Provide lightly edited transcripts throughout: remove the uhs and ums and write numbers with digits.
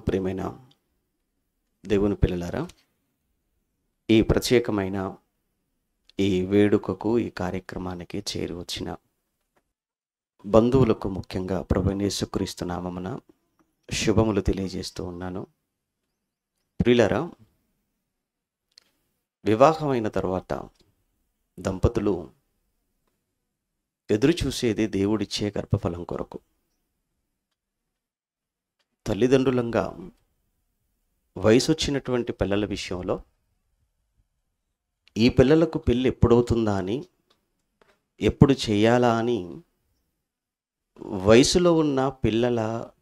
ప్రియమైన దేవుని పిల్లలారా, ఈ ప్రత్యేకమైన ఈ వేడుకకు, ఈ కార్యక్రమానికి చేరి వచ్చిన బంధువులకు ముఖ్యంగా ప్రభువైన యేసుక్రీస్తు నామమున శుభములు తెలియజేస్తూ ఉన్నాను. ప్రియులారా, వివాహమైన తర్వాత దంపతులు ఎదురు చూసేది దేవుడిచ్చే గర్భఫలం కొరకు. తల్లిదండ్రులంగా వయసు వచ్చినటువంటి పిల్లల విషయంలో ఈ పిల్లలకు పెళ్ళి ఎప్పుడవుతుందా అని, ఎప్పుడు చేయాలా అని వయసులో ఉన్న పిల్లల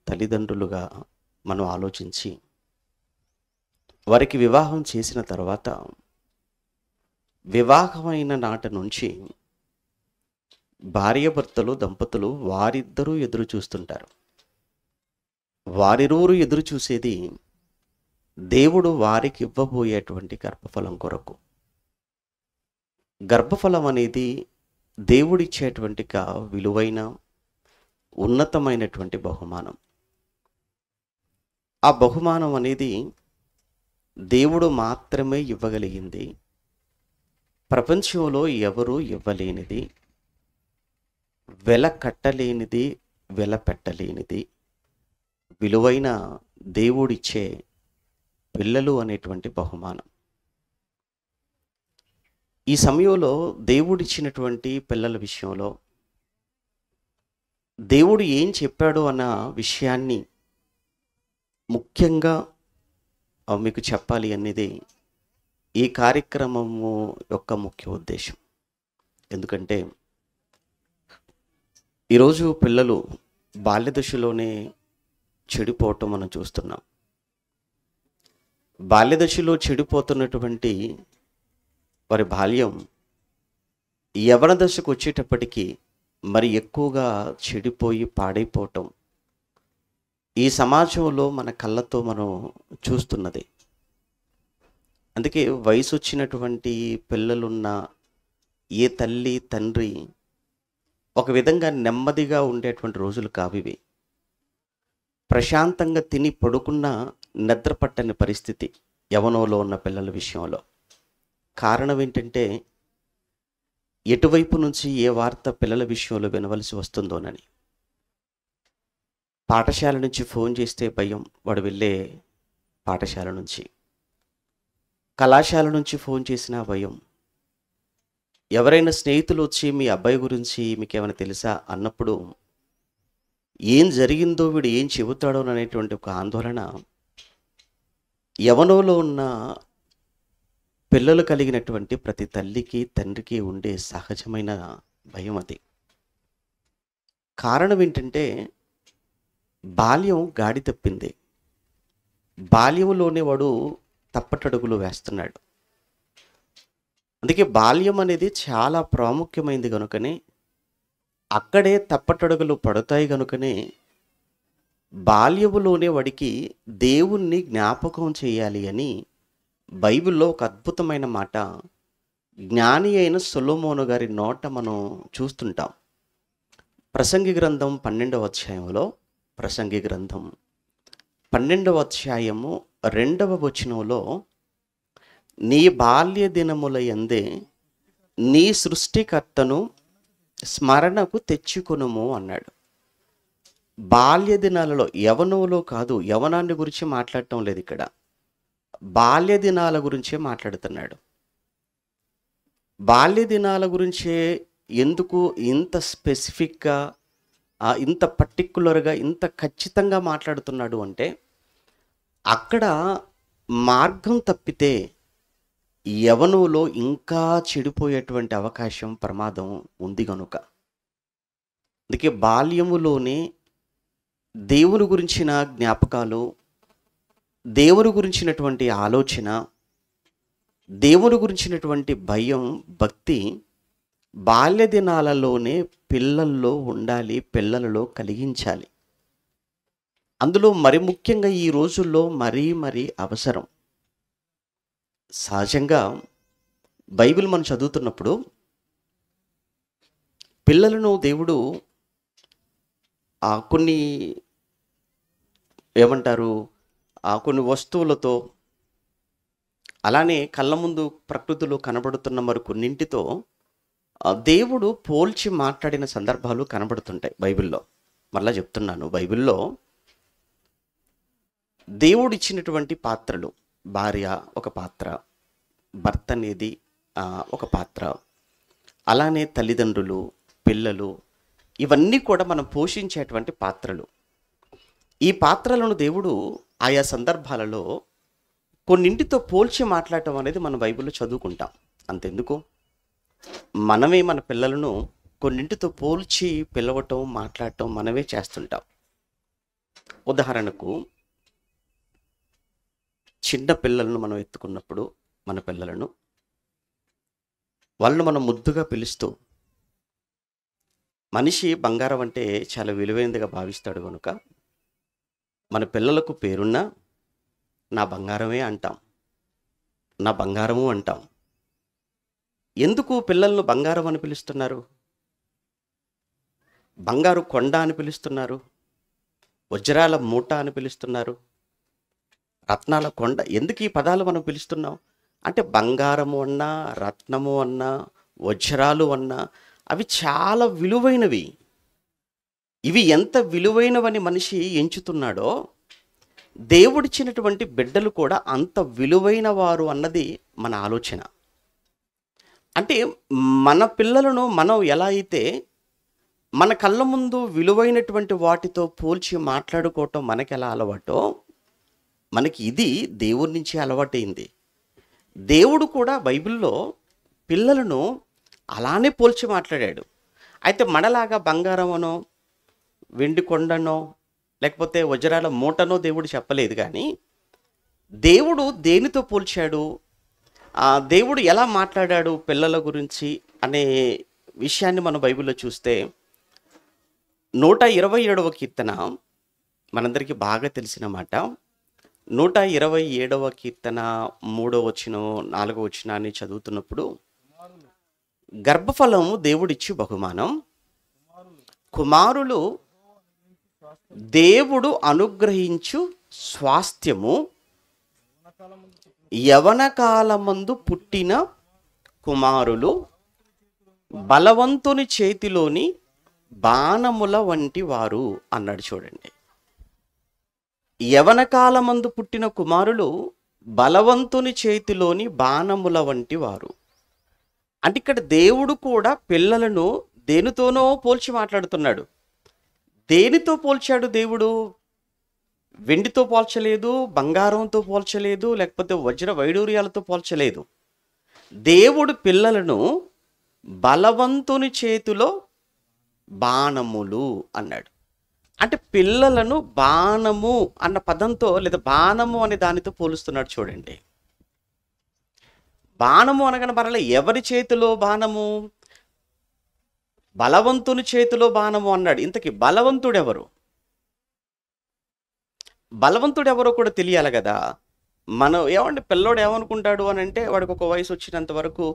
తల్లిదండ్రులుగా మనం ఆలోచించి వారికి వివాహం చేసిన తర్వాత వివాహమైన నాటి నుంచి భార్యాభర్తలు దంపతులు వారిద్దరూ ఎదురు చూస్తుంటారు. వారిరువురు ఎదురు చూసేది దేవుడు వారికి ఇవ్వబోయేటువంటి గర్భఫలం కొరకు. గర్భఫలం అనేది దేవుడిచ్చేటువంటి విలువైన ఉన్నతమైనటువంటి బహుమానం. ఆ బహుమానం అనేది దేవుడు మాత్రమే ఇవ్వగలిగింది. ప్రపంచంలో ఎవరూ ఇవ్వలేనిది, వెల కట్టలేనిది, వెల పెట్టలేనిది, విలువైన దేవుడిచ్చే పిల్లలు అనేటువంటి బహుమానం. ఈ సమయంలో దేవుడిచ్చినటువంటి పిల్లల విషయంలో దేవుడు ఏం చెప్పాడు అన్న విషయాన్ని ముఖ్యంగా మీకు చెప్పాలి అనేది ఈ కార్యక్రమము యొక్క ముఖ్య ఉద్దేశం. ఎందుకంటే ఈరోజు పిల్లలు బాల్య దశలోనే చెడిపోవటం మనం చూస్తున్నాం. బాల్య దశలో చెడిపోతున్నటువంటి వారి బాల్యం యవ్వన దశకు వచ్చేటప్పటికి మరి ఎక్కువగా చెడిపోయి పాడైపోవటం ఈ సమాజంలో మన కళ్ళతో మనం చూస్తున్నది. అందుకే వయసు వచ్చినటువంటి పిల్లలున్న ఏ తల్లి తండ్రి ఒక విధంగా నెమ్మదిగా ఉండేటువంటి రోజులు కావివి. ప్రశాంతంగా తిని పడుకున్న నిద్ర పట్టని పరిస్థితి యవ్వనంలో ఉన్న పిల్లల విషయంలో. కారణం ఏంటంటే ఎటువైపు నుంచి ఏ వార్త పిల్లల విషయంలో వినవలసి వస్తుందోనని. పాఠశాల నుంచి ఫోన్ చేస్తే భయం, వాడు వెళ్ళే పాఠశాల నుంచి. కళాశాల నుంచి ఫోన్ చేసినా భయం. ఎవరైనా స్నేహితులు వచ్చి మీ అబ్బాయి గురించి మీకేమైనా తెలుసా అన్నప్పుడు ఏం జరిగిందో, వీడు ఏం చెబుతాడో అనేటువంటి ఒక ఆందోళన యవ్వనంలో ఉన్న పిల్లలు కలిగినటువంటి ప్రతి తల్లికి తండ్రికి ఉండే సహజమైన భయం అది. కారణం ఏంటంటే బాల్యం గాడి తప్పింది. బాల్యంలోనే వాడు తప్పటడుగులు వేస్తున్నాడు. అందుకే బాల్యం అనేది చాలా ప్రాముఖ్యమైనది కనుకనే, అక్కడే తప్పటడుగులు పడతాయి కనుకనే బాల్యములోనే వాడికి దేవుణ్ణి జ్ఞాపకం చేయాలి అని బైబిల్లో ఒక అద్భుతమైన మాట జ్ఞాని అయిన సొలొమోను గారి నోట మనం చూస్తుంటాం. ప్రసంగి గ్రంథం 12వ అధ్యాయంలో, ప్రసంగి గ్రంథం 12వ అధ్యాయము 2వ వచనంలో, నీ బాల్య దినముల యందే నీ సృష్టికర్తను స్మరణకు తెచ్చుకొనుము అన్నాడు. బాల్య దినాలలో, యవనంలో కాదు, యవనాన్ని గురించి మాట్లాడటం లేదు ఇక్కడ, బాల్య దినాల గురించే మాట్లాడుతున్నాడు. బాల్య దినాల గురించే ఎందుకు ఇంత స్పెసిఫిక్గా, ఇంత పర్టిక్యులర్గా, ఇంత ఖచ్చితంగా మాట్లాడుతున్నాడు అంటే, అక్కడ మార్గం తప్పితే యవనంలో ఇంకా చెడిపోయేటువంటి అవకాశం, ప్రమాదం ఉంది కనుక. అందుకే బాల్యములోనే దేవుని గురించిన జ్ఞాపకాలు, దేవుని గురించినటువంటి ఆలోచన, దేవుని గురించినటువంటి భయం, భక్తి బాల్య దినాలలోనే పిల్లల్లో ఉండాలి, పిల్లలలో కలిగించాలి. అందులో మరి ముఖ్యంగా ఈ రోజుల్లో మరీ అవసరం. సహజంగా బైబిల్ మనం చదువుతున్నప్పుడు పిల్లలను దేవుడు కొన్ని ఏమంటారు కొన్ని వస్తువులతో, అలానే కళ్ళ ముందు ప్రకృతిలో కనబడుతున్న మరి కొన్నింటితో దేవుడు పోల్చి మాట్లాడిన సందర్భాలు కనబడుతుంటాయి బైబిల్‌లో. మరలా చెప్తున్నాను, బైబిల్‌లో దేవుడిచ్చినటువంటి పాత్రలు, భార్య ఒక పాత్ర, భర్త అనేది ఒక పాత్ర, అలానే తల్లిదండ్రులు, పిల్లలు, ఇవన్నీ కూడా మనం పోషించేటువంటి పాత్రలు. ఈ పాత్రలను దేవుడు ఆయా సందర్భాలలో కొన్నింటితో పోల్చి మాట్లాడటం అనేది మన బైబిల్లో చదువుకుంటాం. అంతెందుకు, మనమే మన పిల్లలను కొన్నింటితో పోల్చి పిలవటం, మాట్లాడటం మనమే చేస్తుంటాం. ఉదాహరణకు, చిన్న పిల్లలను మనం ఎత్తుకున్నప్పుడు మన పిల్లలను, వాళ్ళను మనం ముద్దుగా పిలుస్తూ, మనిషి బంగారం అంటే చాలా విలువైనదిగా భావిస్తాడు కనుక మన పిల్లలకు పేరున్నా నా బంగారమే అంటాం, నా బంగారము అంటాం. ఎందుకు పిల్లలను బంగారం అని పిలుస్తున్నారు? బంగారు కొండ అని పిలుస్తున్నారు, వజ్రాల మూట అని పిలుస్తున్నారు, రత్నాల కొండ. ఎందుకు ఈ పదాలు మనం పిలుస్తున్నాం అంటే, బంగారము అన్నా, రత్నము అన్నా, వజ్రాలు అన్నా అవి చాలా విలువైనవి. ఇవి ఎంత విలువైనవని మనిషి ఎంచుతున్నాడో, దేవుడిచ్చినటువంటి బిడ్డలు కూడా అంత విలువైన వారు అన్నది మన ఆలోచన. అంటే మన పిల్లలను మనం ఎలా అయితే మన కళ్ళ ముందు విలువైనటువంటి వాటితో పోల్చి మాట్లాడుకోవటం మనకి ఎలా అలవాటో, మనకి ఇది దేవుడి నుంచి అలవాటైంది. దేవుడు కూడా బైబిల్లో పిల్లలను అలానే పోల్చి మాట్లాడాడు. అయితే మనలాగా బంగారమనో, వెండి కొండనో, లేకపోతే వజ్రాల మూటనో దేవుడు చెప్పలేదు. కానీ దేవుడు దేనితో పోల్చాడు, దేవుడు ఎలా మాట్లాడాడు పిల్లల గురించి అనే విషయాన్ని మనం బైబిల్లో చూస్తే, 127వ కీర్తన మనందరికీ బాగా తెలిసిన మాట. 127వ కీర్తన 3వ వచనం 4వ వచనాన్ని చదువుతున్నప్పుడు, గర్భఫలము దేవుడిచ్చి బహుమానం, కుమారులు దేవుడు అనుగ్రహించు స్వాస్థ్యము, యవన కాలమందు పుట్టిన కుమారులు బలవంతుని చేతిలోని బాణముల వంటి వారు అన్నాడు. చూడండి, యవన కాలమందు పుట్టిన కుమారులు బలవంతుని చేతిలోని బాణముల వంటి వారు. అంటే ఇక్కడ దేవుడు కూడా పిల్లలను దేనితోనో పోల్చి మాట్లాడుతున్నాడు. దేనితో పోల్చాడు దేవుడు? వెండితో పోల్చలేదు, బంగారంతో పోల్చలేదు, లేకపోతే వజ్ర వైడూర్యాలతో పోల్చలేదు. దేవుడు పిల్లలను బలవంతుని చేతిలో బాణములు అన్నాడు. అంటే పిల్లలను బాణము అన్న పదంతో, లేదా బాణము అనే దానితో పోలుస్తున్నాడు. చూడండి, బాణము అనగానే మరలా ఎవరి చేతిలో బాణము? బలవంతుని చేతిలో బాణము అన్నాడు. ఇంతకీ బలవంతుడెవరు? బలవంతుడెవరో కూడా తెలియాలి కదా. మనం ఏమంటే పిల్లోడు ఏమనుకుంటాడు అని అంటే, వాడికి ఒక వయసు వచ్చినంత వరకు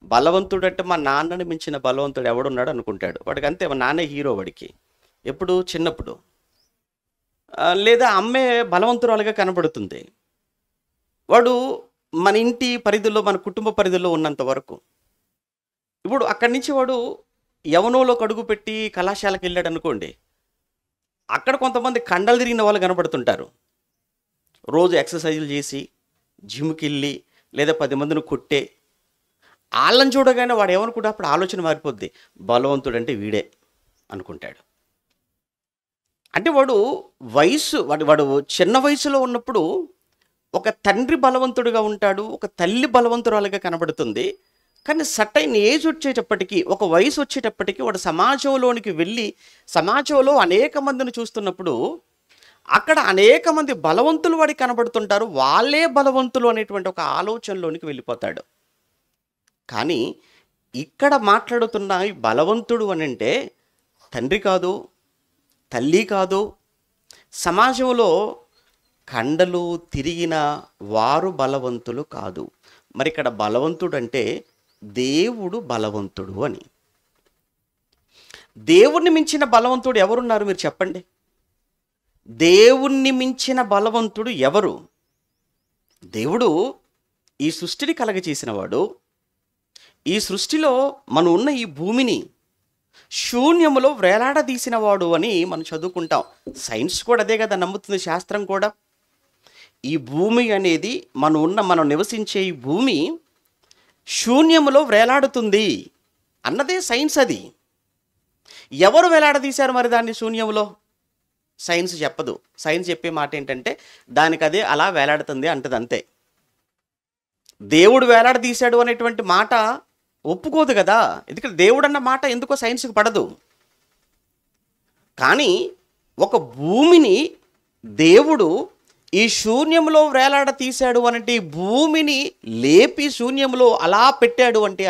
బలవంతుడు అంటే మా నాన్నని మించిన బలవంతుడు ఎవడున్నాడు అనుకుంటాడు. వాడికి అంతే, మా నాన్నే హీరో వాడికి. ఎప్పుడు? చిన్నప్పుడు. లేదా అమ్మే బలవంతురాలుగా కనబడుతుంది. వాడు మన ఇంటి పరిధిలో, మన కుటుంబ పరిధిలో ఉన్నంత వరకు. ఇప్పుడు అక్కడి నుంచి వాడు యవనంలో కడుగు పెట్టి కళాశాలకు వెళ్ళాడు అనుకోండి, అక్కడ కొంతమంది కండలు తిరిగిన వాళ్ళు కనబడుతుంటారు. రోజు ఎక్సర్సైజులు చేసి జిమ్కి వెళ్ళి, లేదా 10 మందిని కొట్టే వాళ్ళని చూడగానే వాడు ఏమనుకుంటా, అప్పుడు ఆలోచన మారిపోద్ది, బలవంతుడు అంటే వీడే అనుకుంటాడు. అంటే వాడు వాడు చిన్న వయసులో ఉన్నప్పుడు ఒక తండ్రి బలవంతుడిగా ఉంటాడు, ఒక తల్లి బలవంతురాలుగా కనబడుతుంది. కానీ సర్టైన్ ఏజ్ వచ్చేటప్పటికీ, ఒక వయసు వచ్చేటప్పటికి వాడు సమాజంలోనికి వెళ్ళి సమాజంలో అనేక మందిని చూస్తున్నప్పుడు అక్కడ అనేక మంది బలవంతులు వాడికి కనబడుతుంటారు. వాళ్ళే బలవంతులు అనేటువంటి ఒక ఆలోచనలోనికి వెళ్ళిపోతాడు. కానీ ఇక్కడ మాట్లాడుతున్న ఈ బలవంతుడు అని అంటే తండ్రి కాదు, తల్లి కాదు, సమాజంలో కండలు తిరిగిన వారు బలవంతులు కాదు. మరి ఇక్కడ బలవంతుడు అంటే దేవుడు బలవంతుడు అని. దేవుణ్ణి మించిన బలవంతుడు ఎవరున్నారు మీరు చెప్పండి? దేవుణ్ణి మించిన బలవంతుడు ఎవరు? దేవుడు ఈ సృష్టిని కలగచేసినవాడు. ఈ సృష్టిలో మనం ఉన్న ఈ భూమిని శూన్యములో వేలాడదీసినవాడు అని మనం చదువుకుంటాం. సైన్స్ కూడా అదే కదా నమ్ముతుంది, శాస్త్రం కూడా. ఈ భూమి అనేది మనం నివసించే ఈ భూమి శూన్యములో వేలాడుతుంది అన్నదే సైన్స్. అది ఎవరు వేలాడదీశారు మరి దాన్ని శూన్యములో? సైన్స్ చెప్పదు. సైన్స్ చెప్పే మాట ఏంటంటే దానికి అదే అలా వేలాడుతుంది అంటది, అంతే. దేవుడు వేలాడదీశాడు అనేటువంటి మాట ఒప్పుకోదు కదా, ఎందుకంటే దేవుడు అన్న మాట ఎందుకో సైన్స్కి పడదు. కానీ ఒక భూమిని దేవుడు ఈ శూన్యంలో వేలాడ తీశాడు అంటే, ఈ భూమిని లేపి శూన్యంలో అలా పెట్టాడు అంటే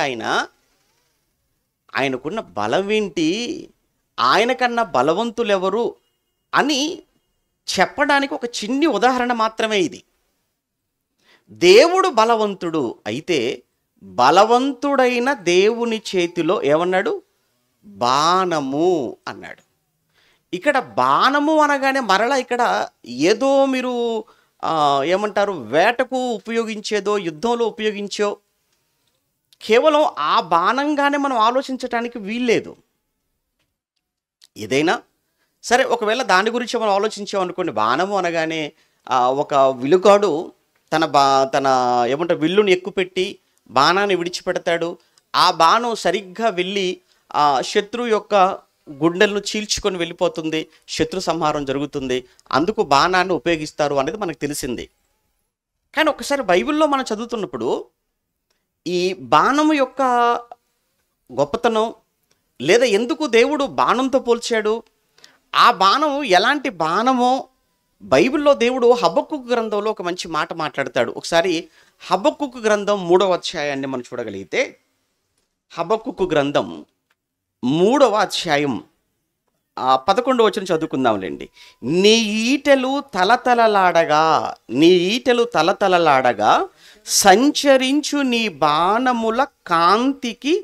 ఆయనకున్న బలం ఏంటి, ఆయనకన్నా బలవంతులెవరు అని చెప్పడానికి ఒక చిన్ని ఉదాహరణ మాత్రమే ఇది. దేవుడు బలవంతుడు అయితే బలవంతుడైన దేవుని చేతిలో ఏమన్నాడు? బాణము అన్నాడు. ఇక్కడ బాణము అనగానే మరలా ఇక్కడ ఏదో మీరు ఏమంటారు, వేటకు ఉపయోగించేదో యుద్ధంలో ఉపయోగించో కేవలం ఆ బాణంగానే మనం ఆలోచించటానికి వీల్లేదు. ఏదైనా సరే, ఒకవేళ దాని గురించి మనం ఆలోచించామనుకోండి, బాణము అనగానే ఒక విలుగాడు తన ఏమంటారు విల్లుని ఎక్కుపెట్టి బాణాన్ని విడిచిపెడతాడు. ఆ బాణం సరిగ్గా వెళ్ళి శత్రువు యొక్క గుండెలను చీల్చుకొని వెళ్ళిపోతుంది, శత్రు సంహారం జరుగుతుంది. అందుకు బాణాన్ని ఉపయోగిస్తారు అనేది మనకు తెలిసింది. కానీ ఒకసారి బైబిల్లో మనం చదువుతున్నప్పుడు ఈ బాణము యొక్క గొప్పతనం, లేదా ఎందుకు దేవుడు బాణంతో పోల్చాడు, ఆ బాణం ఎలాంటి బాణమో బైబిల్లో దేవుడు హబక్కూకు గ్రంథంలో ఒక మంచి మాట మాట్లాడతాడు. ఒకసారి హబక్కూకు గ్రంథం 3వ అధ్యాయాన్ని మనం చూడగలిగితే, హబక్కూకు గ్రంథం 3వ అధ్యాయం 11వ వచనం చదువుకుందాంలేండి. నీ ఈటెలు తలతలలాడగా సంచరించు నీ బాణముల కాంతికి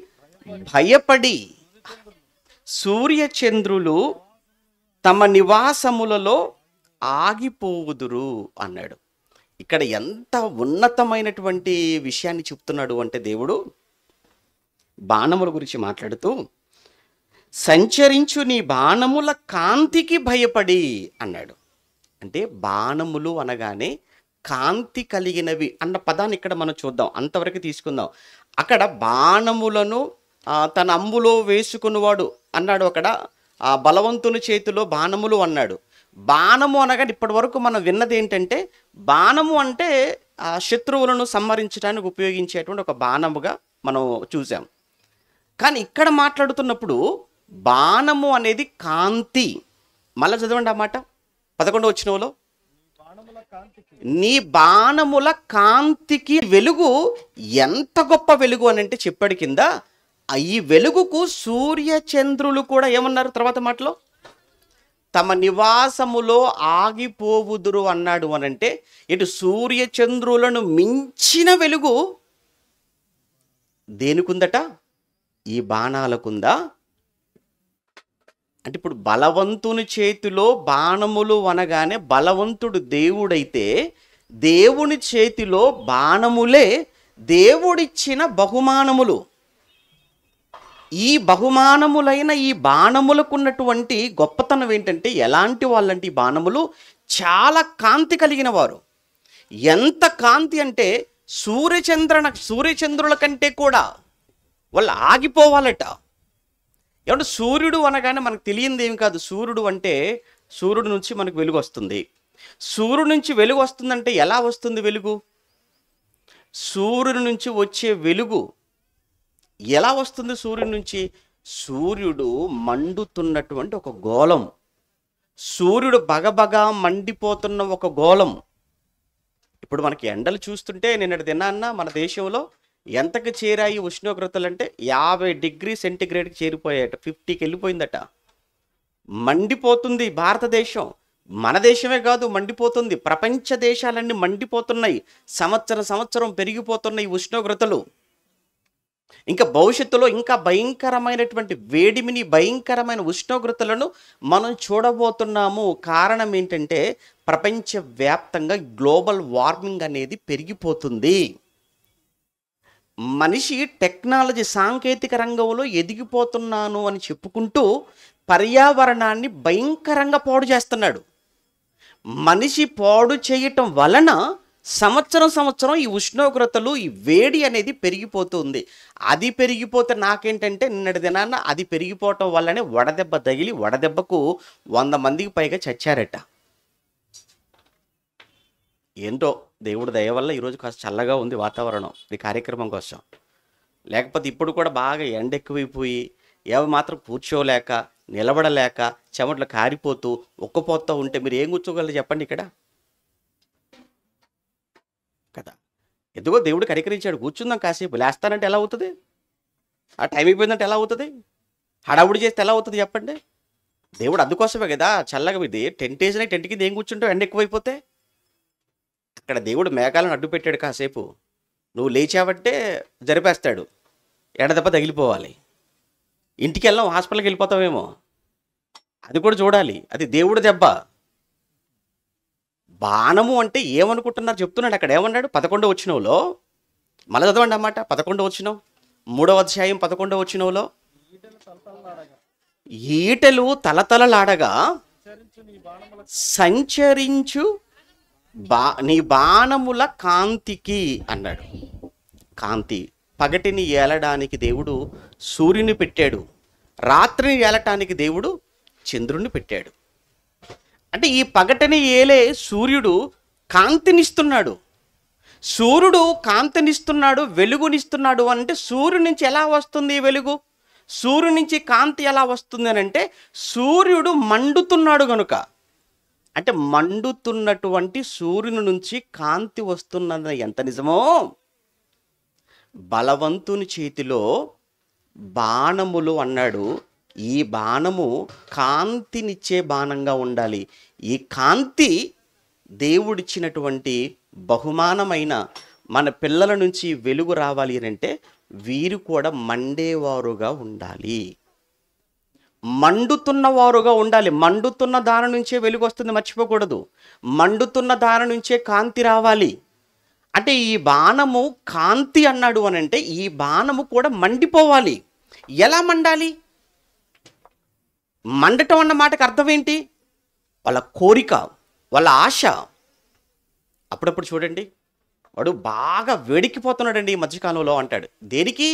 భయపడి సూర్యచంద్రులు తమ నివాసములలో ఆగిపోవుదురు అన్నాడు. ఇక్కడ ఎంత ఉన్నతమైనటువంటి విషయాన్ని చెప్తున్నాడు అంటే, దేవుడు బాణముల గురించి మాట్లాడుతూ సంచరించు నీ బాణముల కాంతికి భయపడి అన్నాడు. అంటే బాణములు అనగానే కాంతి కలిగినవి అన్న పదాన్ని ఇక్కడ మనం చూద్దాం, అంతవరకు తీసుకుందాం. అక్కడ బాణములను తన అంబులో వేసుకున్నవాడు అన్నాడు. అక్కడ బలవంతుని చేతిలో బాణములు అన్నాడు. బాణము అనగా ఇప్పటి వరకు మనం విన్నది ఏంటంటే, బాణము అంటే శత్రువులను సంహరించడానికి ఉపయోగించేటువంటి ఒక బాణముగా మనం చూసాం. కానీ ఇక్కడ మాట్లాడుతున్నప్పుడు బాణము అనేది కాంతి. మళ్ళీ చదవండి ఆ మాట 11వ వచనంలో, నీ బాణముల కాంతికి వెలుగు ఎంత గొప్ప వెలుగు అని అంటే చెప్పాడు కింద. ఈ వెలుగుకు సూర్యచంద్రులు కూడా ఏమన్నారు తర్వాత మాటలో? తమ నివాసములో ఆగిపోవుదురు అన్నాడు. అనంటే ఇటు సూర్యచంద్రులను మించిన వెలుగు దేనికుందట? ఈ బాణాలకుందా? అంటే ఇప్పుడు బలవంతుని చేతిలో బాణములు అనగానే బలవంతుడు దేవుడైతే, దేవుని చేతిలో బాణములే దేవుడిచ్చిన బహుమానములు. ఈ బహుమానములైన ఈ బాణములకు ఉన్నటువంటి గొప్పతనం ఏంటంటే, ఎలాంటి వాళ్ళంటే ఈ బాణములు చాలా కాంతి కలిగిన వారు. ఎంత కాంతి అంటే సూర్యచంద్రుల కంటే కూడా వాళ్ళు ఆగిపోవాలట. ఏమంటే సూర్యుడు అనగానే మనకు తెలియంది ఏమి కాదు. సూర్యుడు అంటే సూర్యుడు నుంచి మనకు వెలుగు వస్తుంది. సూర్యుడు నుంచి వెలుగు వస్తుందంటే ఎలా వస్తుంది వెలుగు? సూర్యుడి నుంచి వచ్చే వెలుగు ఎలా వస్తుంది? సూర్యుడి నుంచి సూర్యుడు మండుతున్నటువంటి ఒక గోళం, సూర్యుడు బగబగా మండిపోతున్న ఒక గోళం. ఇప్పుడు మనకి ఎండలు చూస్తుంటే నిన్నటి దినాన్న మన దేశంలో ఎంతకు చేరాయి ఉష్ణోగ్రతలు అంటే 50 డిగ్రీ సెంటిగ్రేడ్కి చేరిపోయాయట, 50కి వెళ్ళిపోయిందట. మండిపోతుంది భారతదేశం. మన దేశమే కాదు మండిపోతుంది, ప్రపంచ దేశాలన్నీ మండిపోతున్నాయి. సంవత్సరం పెరిగిపోతున్నాయి ఉష్ణోగ్రతలు. ఇంకా భవిష్యత్తులో ఇంకా భయంకరమైనటువంటి వేడిమిని, భయంకరమైన ఉష్ణోగ్రతలను మనం చూడబోతున్నాము. కారణం ఏంటంటే ప్రపంచవ్యాప్తంగా గ్లోబల్ వార్మింగ్ అనేది పెరిగిపోతుంది. మనిషి టెక్నాలజీ సాంకేతిక రంగంలో ఎదిగిపోతున్నాను అని చెప్పుకుంటూ పర్యావరణాన్ని భయంకరంగా పాడు చేస్తున్నాడు. మనిషి పాడు చేయటం వలన సంవత్సరం ఈ ఉష్ణోగ్రతలు, ఈ వేడి అనేది పెరిగిపోతుంది. అది పెరిగిపోతే నాకేంటంటే నిన్నటి దినాన అది పెరిగిపోవటం వల్లనే వడదెబ్బ తగిలి వడదెబ్బకు 100 మందికి పైగా చచ్చారట. ఏంటో దేవుడి దయ వల్ల ఈరోజు కాస్త చల్లగా ఉంది వాతావరణం ఈ కార్యక్రమం కోసం. లేకపోతే ఇప్పుడు కూడా బాగా ఎండ ఎక్కువైపోయి మాత్రం కూర్చోలేక, నిలబడలేక, చెమటలు కారిపోతూ ఉక్కపోతూ ఉంటే మీరు ఏం కూర్చోగలరు చెప్పండి ఇక్కడ కదా. ఎందుకో దేవుడు కనికరించాడు, కూర్చుందాం కాసేపు. లేస్తానంటే ఎలా అవుతుంది? ఆ టైం అయిపోయిందంటే ఎలా అవుతుంది? హడావుడి చేస్తే ఎలా అవుతుంది చెప్పండి? దేవుడు అందుకోసమే కదా చల్లగా ఇది టెంట్ వేసినా టెంట్ కింద ఏం కూర్చుంటావు ఎండ ఎక్కువైపోతే. అక్కడ దేవుడు మేఘాలను అడ్డు పెట్టాడు, కాసేపు నువ్వు లేచావంటే జరిపేస్తాడు, ఎడదెబ్బ తగిలిపోవాలి. ఇంటికి వెళ్ళాం, హాస్పిటల్కి వెళ్ళిపోతావేమో, అది కూడా చూడాలి. అది దేవుడి దెబ్బ. బాణము అంటే ఏమనుకుంటున్నారు చెప్తున్నాడు. అక్కడ ఏమన్నాడు 11వ వచనంలో, మళ్ళీ చదవండి అన్నమాట. 11వ వచనం, 3వ అధ్యాయం 11వ వచనంలో, ఈటెలు తలతలలాడగా సంచరించు నీ బాణముల కాంతికి అన్నాడు. కాంతి, పగటిని ఏలడానికి దేవుడు సూర్యుని పెట్టాడు, రాత్రిని ఏలటానికి దేవుడు చంద్రుని పెట్టాడు. అంటే ఈ పగటిని ఏలే సూర్యుడు కాంతినిస్తున్నాడు. సూర్యుడు కాంతినిస్తున్నాడు, వెలుగునిస్తున్నాడు. అంటే సూర్యుడి నుంచి ఎలా వస్తుంది వెలుగు? సూర్యుడి నుంచి కాంతి ఎలా వస్తుంది అని అంటే సూర్యుడు మండుతున్నాడు గనుక. అంటే మండుతున్నటువంటి సూర్యుని నుంచి కాంతి వస్తున్నది ఎంత నిజమో, బలవంతుని చేతిలో బాణములు అన్నాడు. ఈ బాణము కాంతినిచ్చే బాణంగా ఉండాలి. ఈ కాంతి దేవుడిచ్చినటువంటి బహుమానమైన మన పిల్లల నుంచి వెలుగు రావాలి అంటే వీరు కూడా మండేవారుగా ఉండాలి, మండుతున్నవారుగా ఉండాలి. మండుతున్న దాని నుంచే వెలుగు వస్తుంది, మర్చిపోకూడదు. మండుతున్న దాని నుంచే కాంతి రావాలి. అంటే ఈ బాణము కాంతి అన్నాడు అని అంటే ఈ బాణము కూడా మండిపోవాలి. ఎలా మండాలి? మండటం అన్న మాటకు అర్థం ఏంటి? వాళ్ళ కోరిక, వాళ్ళ ఆశ. అప్పుడప్పుడు చూడండి, వాడు బాగా వేడికిపోతున్నాడండి ఈ మధ్యకాలంలో అంటాడు. దేనికి?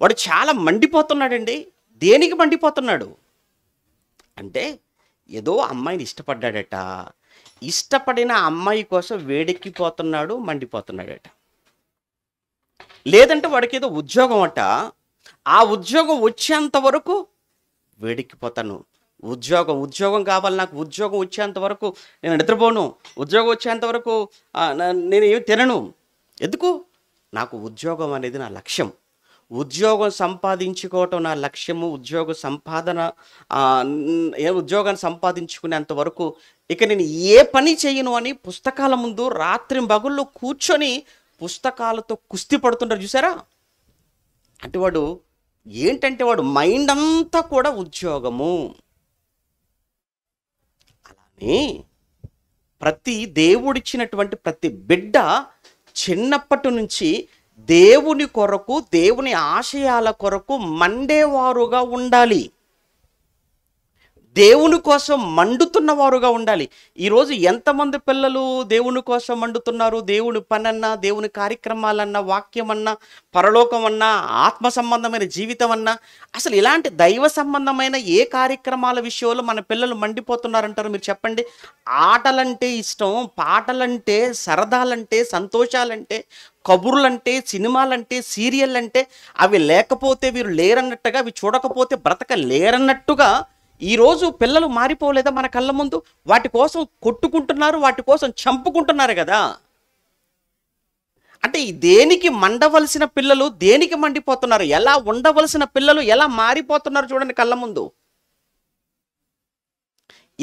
వాడు చాలా మండిపోతున్నాడండి. దేనికి మండిపోతున్నాడు అంటే ఏదో అమ్మాయిని ఇష్టపడ్డాడట, ఇష్టపడిన అమ్మాయి కోసం వేడెక్కిపోతున్నాడు, మండిపోతున్నాడట. లేదంటే వాడికి ఏదో ఉద్యోగం అట, ఆ ఉద్యోగం వచ్చేంత వరకు వేడెక్కిపోతాను. ఉద్యోగం కావాలి నాకు, ఉద్యోగం వచ్చేంత వరకు నేను నిద్రపోను, ఉద్యోగం వచ్చేంత వరకు నేను ఏమి తినను. ఎందుకు? నాకు ఉద్యోగం అనేది నా లక్ష్యం, ఉద్యోగం సంపాదించుకోవటం నా లక్ష్యము. ఉద్యోగాన్ని సంపాదించుకునేంత వరకు ఇక నేను ఏ పని చేయను అని పుస్తకాల ముందు రాత్రి పగళ్ళు కూర్చొని పుస్తకాలతో కుస్తీ పడుతుంటారు చూసారా. అంటే వాడు ఏంటంటే వాడు మైండ్ అంతా కూడా ఉద్యోగము. అలానే ప్రతి దేవుడిచ్చినటువంటి ప్రతి బిడ్డ చిన్నప్పటి నుంచి దేవుని కొరకు, దేవుని ఆశయాల కొరకు మండేవారుగా ఉండాలి, దేవుని కోసం మండుతున్నవారుగా ఉండాలి. ఈరోజు ఎంతమంది పిల్లలు దేవుని కోసం మండుతున్నారు? దేవుని పనన్నా, దేవుని కార్యక్రమాలన్నా, వాక్యమన్నా, పరలోకమన్నా, ఆత్మ సంబంధమైన జీవితం అన్నా, అసలు ఇలాంటి దైవ సంబంధమైన ఏ కార్యక్రమాల విషయంలో మన పిల్లలు మండిపోతున్నారంటారు మీరు చెప్పండి? ఆటలంటే ఇష్టం, పాటలంటే, సరదాలంటే, సంతోషాలంటే, కబుర్లంటే, సినిమాలంటే, సీరియల్ అంటే అవి లేకపోతే వీరు లేరన్నట్టుగా, అవి చూడకపోతే బ్రతక లేరన్నట్టుగా ఈరోజు పిల్లలు మారిపోలేదా మన కళ్ళ ముందు? వాటి కోసం కొట్టుకుంటున్నారు, వాటి కోసం చంపుకుంటున్నారు కదా. అంటే దేనికి మండవలసిన పిల్లలు దేనికి మండిపోతున్నారు? ఎలా ఉండవలసిన పిల్లలు ఎలా మారిపోతున్నారు చూడండి కళ్ళ ముందు.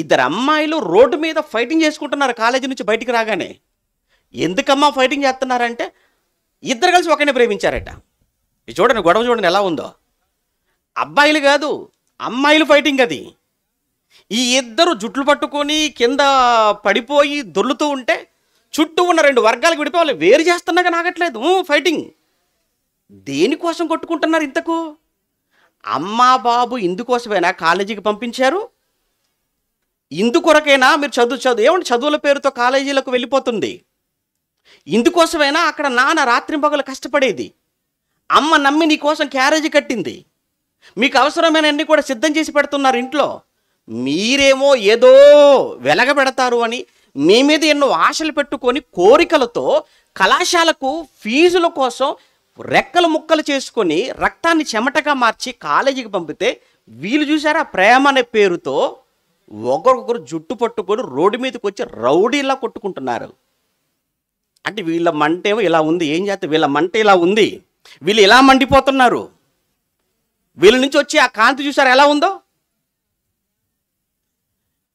ఇద్దరు అమ్మాయిలు రోడ్డు మీద ఫైటింగ్ చేసుకుంటున్నారు కాలేజీ నుంచి బయటికి రాగానే. ఎందుకమ్మా ఫైటింగ్ చేస్తున్నారంటే ఇద్దరు కలిసి ఒకరిని ప్రేమించారట. ఇది చూడండి, గొడవ చూడండి ఎలా ఉందో. అబ్బాయిలు కాదు, అమ్మాయిలు ఫైటింగ్ అది. ఈ ఇద్దరు జుట్లు పట్టుకొని కింద పడిపోయి దొర్లుతూ ఉంటే చుట్టూ ఉన్న రెండు వర్గాలకు విడిపోవాలి, వేరు చేస్తున్నాగా నాగట్లేదు. ఫైటింగ్ దేనికోసం కొట్టుకుంటున్నారు ఇంతకు? అమ్మా బాబు ఇందుకోసమైనా కాలేజీకి పంపించారు? ఇందుకొరకైనా మీరు ఏమంటే చదువుల పేరుతో కాలేజీలకు వెళ్ళిపోతుంది. ఇందుకోసమైనా అక్కడ నాన్న రాత్రింపగలు కష్టపడేది. అమ్మ నమ్మి నీ కోసం క్యారేజీ కట్టింది. మీకు అవసరమైన అన్ని కూడా సిద్ధం చేసి పెడుతున్నారు ఇంట్లో. మీరేమో ఏదో వెలగబెడతారు అని మీ మీద ఎన్నో ఆశలు పెట్టుకొని కోరికలతో కళాశాలకు ఫీజుల కోసం రెక్కలు ముక్కలు చేసుకొని రక్తాన్ని చెమటగా మార్చి కాలేజీకి పంపితే వీళ్ళు చూసారా ప్రేమ అనే పేరుతో ఒకరికొకరు జుట్టు పట్టుకొని రోడ్డు మీదకి వచ్చి రౌడీలా కొట్టుకుంటున్నారు. అంటే వీళ్ళ మంటేమో ఇలా ఉంది. ఏం చేస్తే వీళ్ళ మంట ఇలా ఉంది, వీళ్ళు ఇలా మండిపోతున్నారు. వీళ్ళ నుంచి వచ్చి ఆ కాంతి చూసారా ఎలా ఉందో?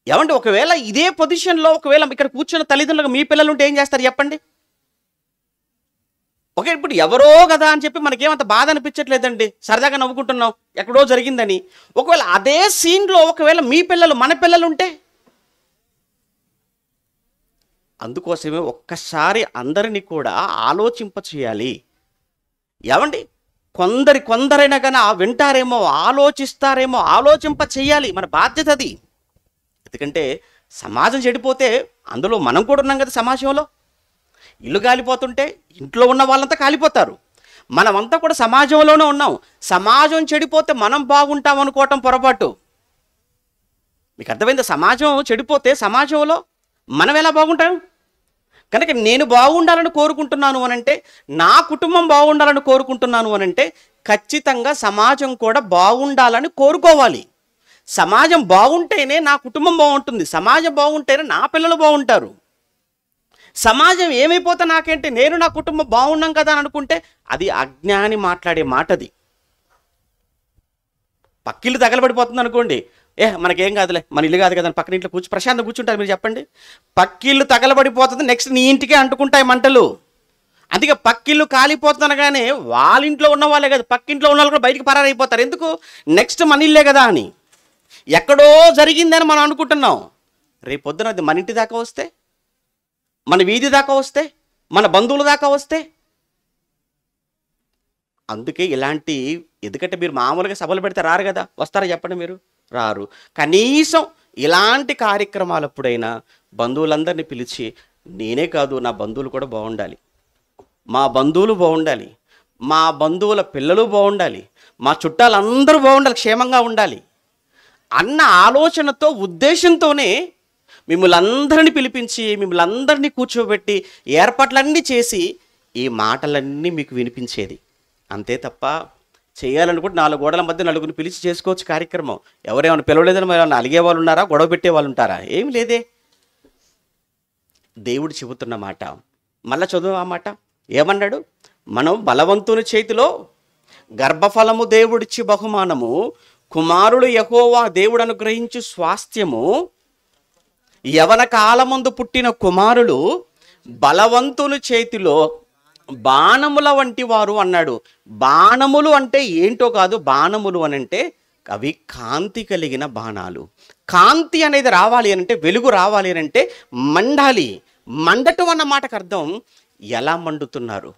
ఏమంటే ఒకవేళ ఇదే పొజిషన్లో ఒకవేళ ఇక్కడ కూర్చున్న తల్లిదండ్రులకు మీ పిల్లలు ఉంటే ఏం చేస్తారు చెప్పండి? ఓకే, ఇప్పుడు ఎవరో కదా అని చెప్పి మనకేమంత బాధ అనిపించట్లేదండి, సరదాగా నవ్వుకుంటున్నాం ఎక్కడో జరిగిందని. ఒకవేళ అదే సీన్లో ఒకవేళ మీ పిల్లలు మన పిల్లలు ఉంటే, అందుకోసమే ఒక్కసారి అందరినీ కూడా ఆలోచింప చేయాలి. ఏమండి కొందరైనా కానీ వింటారేమో, ఆలోచిస్తారేమో, ఆలోచింప చేయాలి. మన బాధ్యత అది. ఎందుకంటే సమాజం చెడిపోతే అందులో మనం కూడా ఉన్నాం కదా. సమాజంలో ఇల్లు కాలిపోతుంటే ఇంట్లో ఉన్న వాళ్ళంతా కాలిపోతారు. మనమంతా కూడా సమాజంలోనే ఉన్నాం. సమాజం చెడిపోతే మనం బాగుంటాం అనుకోవటం పొరపాటు. మీకు అర్థమైందా? సమాజం చెడిపోతే సమాజంలో మనం ఎలా బాగుంటాం? కనుక నేను బాగుండాలని కోరుకుంటున్నాను అనంటే, నా కుటుంబం బాగుండాలని కోరుకుంటున్నాను అనంటే ఖచ్చితంగా సమాజం కూడా బాగుండాలని కోరుకోవాలి. సమాజం బాగుంటేనే నా కుటుంబం బాగుంటుంది, సమాజం బాగుంటేనే నా పిల్లలు బాగుంటారు. సమాజం ఏమైపోతే నాకేంటి, నేను నా కుటుంబం బాగున్నాం కదా అని అనుకుంటే అది అజ్ఞాని మాట్లాడే మాట. అది పక్కిల్లు తగలబడిపోతుంది అనుకోండి, మనకేం కాదులే, మన ఇల్లు కాదు కదా, పక్కన ఇంట్లో ప్రశాంతంగా కూర్చుంటారు. మీరు చెప్పండి, పక్కిల్లు తగలబడిపోతుంది, నెక్స్ట్ నీ ఇంటికే అంటుకుంటాయి మంటలు. అందుకే పక్కిల్లు కాలిపోతుందనగానే వాళ్ళ ఇంట్లో ఉన్న వాళ్ళే కదా, పక్కింట్లో ఉన్న వాళ్ళు కూడా బయటికి పరారైపోతారు. ఎందుకు? నెక్స్ట్ మన ఇల్లే కదా అని. ఎక్కడో జరిగిందని మనం అనుకుంటున్నాం. రేపు పొద్దున అది మన ఇంటి దాకా వస్తే, మన వీధి దాకా వస్తే, మన బంధువుల దాకా వస్తే. అందుకే ఇలాంటి, ఎందుకంటే మీరు మామూలుగా సభలు పెడితే రారు కదా, వస్తారా చెప్పండి? మీరు రారు. కనీసం ఇలాంటి కార్యక్రమాలప్పుడైనా బంధువులందరినీ పిలిచి, నేనే కాదు నా బంధువులు కూడా బాగుండాలి, మా బంధువులు బాగుండాలి, మా బంధువుల పిల్లలు బాగుండాలి, మా చుట్టాలందరూ బాగుండాలి, క్షేమంగా ఉండాలి అన్న ఆలోచనతో, ఉద్దేశంతోనే మిమ్మల్ని అందరినీ పిలిపించి, మిమ్మల్ని అందరినీ కూర్చోబెట్టి ఏర్పాట్లన్నీ చేసి ఈ మాటలన్నీ మీకు వినిపించేది. అంతే తప్ప చేయాలనుకుంటే 4 గోడల మధ్య నలుగురిని పిలిచి చేసుకోవచ్చు కార్యక్రమం. ఎవరేమైనా పిలవలేదని మరి ఏమైనా అలిగే వాళ్ళు ఉన్నారా, గొడవ పెట్టే వాళ్ళు ఉంటారా? ఏమి లేదే. దేవుడు చెబుతున్న మాట మళ్ళా చదువు. ఆ మాట ఏమన్నాడు? మనం బలవంతుని చేతిలో గర్భఫలము దేవుడిచ్చి బహుమానము, కుమారుడు యెహోవా దేవుడు అనుగ్రహించు స్వాస్థ్యము, యవన కాలమందు పుట్టిన కుమారులు బలవంతుని చేతిలో బాణముల వంటి వారు అన్నాడు. బాణములు అంటే ఏంటో కాదు, బాణములు అని అంటే అవి కాంతి కలిగిన బాణాలు. కాంతి అనేది రావాలి అని అంటే, వెలుగు రావాలి అని అంటే మండాలి. మండటం అన్న మాటకు అర్థం ఎలా మండుతున్నారు?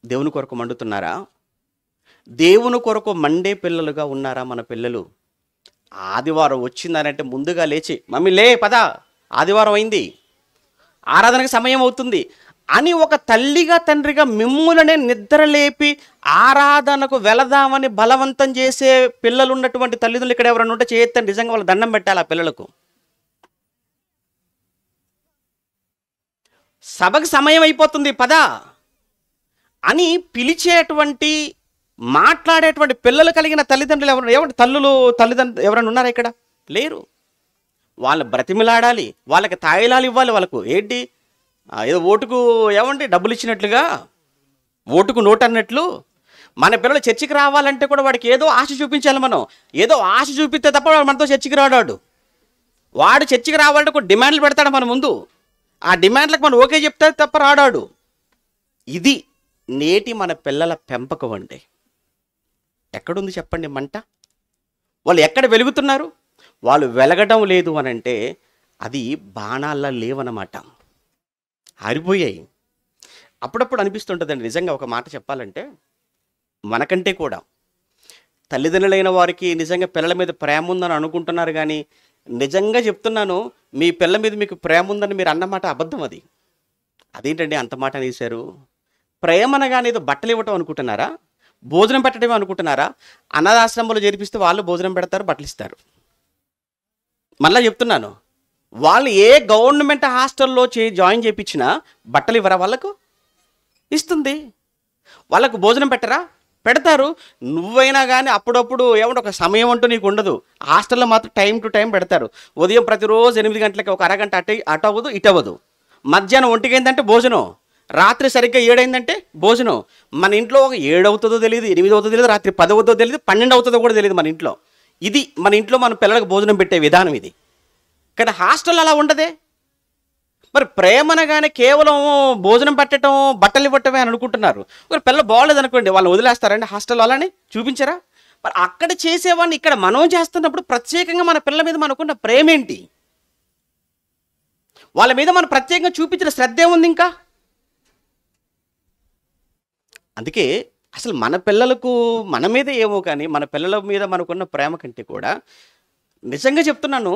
దేవుని కొరకు మండుతున్నారా? దేవుని కొరకు మండే పిల్లలుగా ఉన్నారా మన పిల్లలు? ఆదివారం వచ్చిందనంటే ముందుగా లేచి, మమ్మీ లే పద, ఆదివారం అయింది, ఆరాధనకు సమయం అవుతుంది అని ఒక తల్లిగా తండ్రిగా మిమ్ములనే నిద్రలేపి ఆరాధనకు వెళదామని బలవంతం చేసే పిల్లలు ఉన్నటువంటి తల్లిదండ్రులు ఇక్కడ ఎవరైనా ఉంటే చేయొద్దండి. నిజంగా వాళ్ళు దండం పెట్టాలి ఆ పిల్లలకు. సభకు సమయం అయిపోతుంది పద అని పిలిచేటువంటి, మాట్లాడేటువంటి పిల్లలు కలిగిన తల్లిదండ్రులు ఎవరు? తల్లిదండ్రులు ఎవరైనా ఉన్నారా ఇక్కడ? లేరు. వాళ్ళు బ్రతిమిలాడాలి, వాళ్ళకి తాయిలాలు ఇవ్వాలి. వాళ్ళకు ఏంటి, ఏదో ఓటుకు ఏమండి డబ్బులు ఇచ్చినట్లుగా, ఓటుకు నోటు అన్నట్లు మన పిల్లలు చర్చికి రావాలంటే కూడా వాడికి ఏదో ఆశ చూపించాలి. మనం ఏదో ఆశ చూపిస్తే తప్ప వాడు మనతో చర్చికి రాడాడు. వాడు చర్చికి రావాలంటే ఒక డిమాండ్లు పెడతాడు మన ముందు. ఆ డిమాండ్లకు మనం ఓకే చెప్తే తప్ప రాడాడు. ఇది నేటి మన పిల్లల పెంపకం అండి. ఎక్కడుంది చెప్పండి మంట? వాళ్ళు ఎక్కడ వెలుగుతున్నారు? వాళ్ళు వెలగడం లేదు అనంటే అది బాణాల్లా లేవనమాట. ఆరిపోయాయి. అప్పుడప్పుడు అనిపిస్తుంటుందండి నిజంగా ఒక మాట చెప్పాలంటే, మనకంటే కూడా తల్లిదండ్రులైన వారికి నిజంగా పిల్లల మీద ప్రేమ ఉందని అనుకుంటున్నారు గానీ, నిజంగా చెప్తున్నాను, మీ పిల్ల మీద మీకు ప్రేమ ఉందని మీరు అన్నమాట అబద్ధం అది. అదేంటండి అంత మాట అనేశారు? ప్రేమ అనగానే ఏదో బట్టలు ఇవ్వటం అనుకుంటున్నారా? భోజనం పెట్టడమే అనుకుంటున్నారా? అనాథాశ్రమంలో చేర్పిస్తే వాళ్ళు భోజనం పెడతారు, బట్టలిస్తారు. మళ్ళా చెప్తున్నాను, వాళ్ళు ఏ గవర్నమెంట్ హాస్టల్‌లో జాయిన్ చేపిచ్చినా బట్టలు ఇవ్వరా వాళ్ళకు? ఇస్తుంది. వాళ్ళకు భోజనం పెట్టరా? పెడతారు. నువ్వైనా గానీ అప్పుడప్పుడు ఏమంటే ఒక సమయం అంటూ నీకు ఉండదు. హాస్టల్‌లో మాత్రం టైమ్ టు టైమ్ పెడతారు. ఉదయం ప్రతిరోజు 8 గంటలకి ఒక అరగంట అటు అవ్వదు, ఇటు అవ్వదు. మధ్యాహ్నం 1 అయిందంటే భోజనం. రాత్రి సరిగ్గా 7 అయిందంటే భోజనం. మన ఇంట్లో ఒక 7 అవుతుందో తెలీదు, 8 అవుతుందో తెలీదు, రాత్రి 10 అవుతుందో తెలీదు, 12 అవుతుందో కూడా తెలీదు మన ఇంట్లో. ఇది మన ఇంట్లో మన పిల్లలకు భోజనం పెట్టే విధానం ఇది. కానీ హాస్టల్ అలా ఉండదే. మరి ప్రేమనగానే కేవలం భోజనం పెట్టడం, బట్టలు ఇవ్వటమే అని అనుకుంటున్నారు. మరి పిల్ల బాగోలేదనుకోండి, వాళ్ళు వదిలేస్తారండి హాస్టల్ అలానే? చూపించరా? మరి అక్కడ చేసేవాడిని ఇక్కడ మనం చేస్తున్నప్పుడు ప్రత్యేకంగా మన పిల్లల మీద మనకున్న ప్రేమేంటి? వాళ్ళ మీద మనం ప్రత్యేకంగా చూపించిన శ్రద్ధ ఏముంది ఇంకా? అందుకే అసలు మన పిల్లలకు మన మీదే ఏమో కానీ, మన పిల్లల మీద మనకున్న ప్రేమ కంటే కూడా నిజంగా చెప్తున్నాను,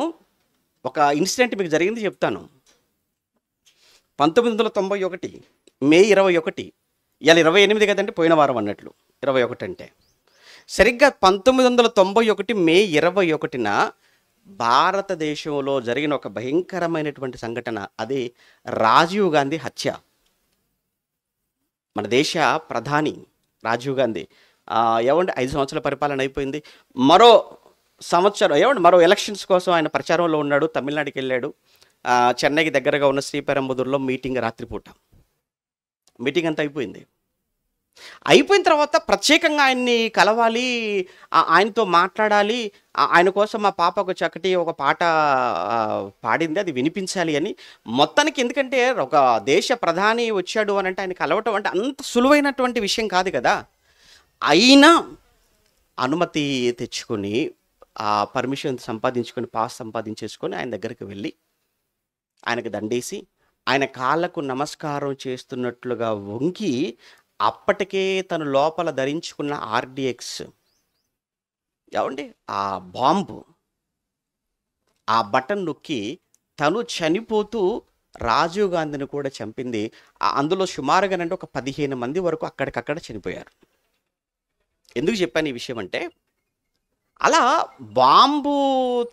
ఒక ఇన్సిడెంట్ మీకు జరిగింది చెప్తాను. 1991 మే 21, ఇవాళ 28 కదండి, పోయిన వారం అన్నట్లు 21 అంటే. సరిగ్గా 1991 మే 21న భారతదేశంలో జరిగిన ఒక భయంకరమైనటువంటి సంఘటన, అదే రాజీవ్ గాంధీ హత్య. మన దేశ ప్రధాని రాజీవ్ గాంధీ ఏమంటే 5 సంవత్సరాల పరిపాలన అయిపోయింది. మరో సంవత్సరం మరో ఎలక్షన్స్ కోసం ఆయన ప్రచారంలో ఉన్నాడు. తమిళనాడుకి వెళ్ళాడు. చెన్నైకి దగ్గరగా ఉన్న శ్రీపెరంబుదూర్లో మీటింగ్, రాత్రిపూట మీటింగ్ అంతా అయిపోయింది. అయిపోయిన తర్వాత ప్రత్యేకంగా ఆయన్ని కలవాలి, ఆయనతో మాట్లాడాలి, ఆయన కోసం మా పాప ఒక చక్కటి ఒక పాట పాడింది, అది వినిపించాలి అని. మొత్తానికి ఎందుకంటే ఒక దేశ ప్రధాని వచ్చాడు అని అంటే ఆయన కలవటం అంటే అంత సులువైనటువంటి విషయం కాదు కదా. అయినా అనుమతి తెచ్చుకొని, పర్మిషన్ సంపాదించుకొని, పాస్ సంపాదించేసుకొని ఆయన దగ్గరికి వెళ్ళి ఆయనకు దండేసి ఆయన కాళ్ళకు నమస్కారం చేస్తున్నట్లుగా వంగి, అప్పటికే తను లోపల ధరించుకున్న ఆర్డిఎక్స్ ఆ బాంబు, ఆ బటన్ నొక్కి తను చనిపోతూ రాజీవ్ గాంధీని కూడా చంపింది. అందులో సుమారుగానంటే ఒక 15 మంది వరకు అక్కడికక్కడ చనిపోయారు. ఎందుకు చెప్పాను ఈ విషయం అంటే, అలా బాంబు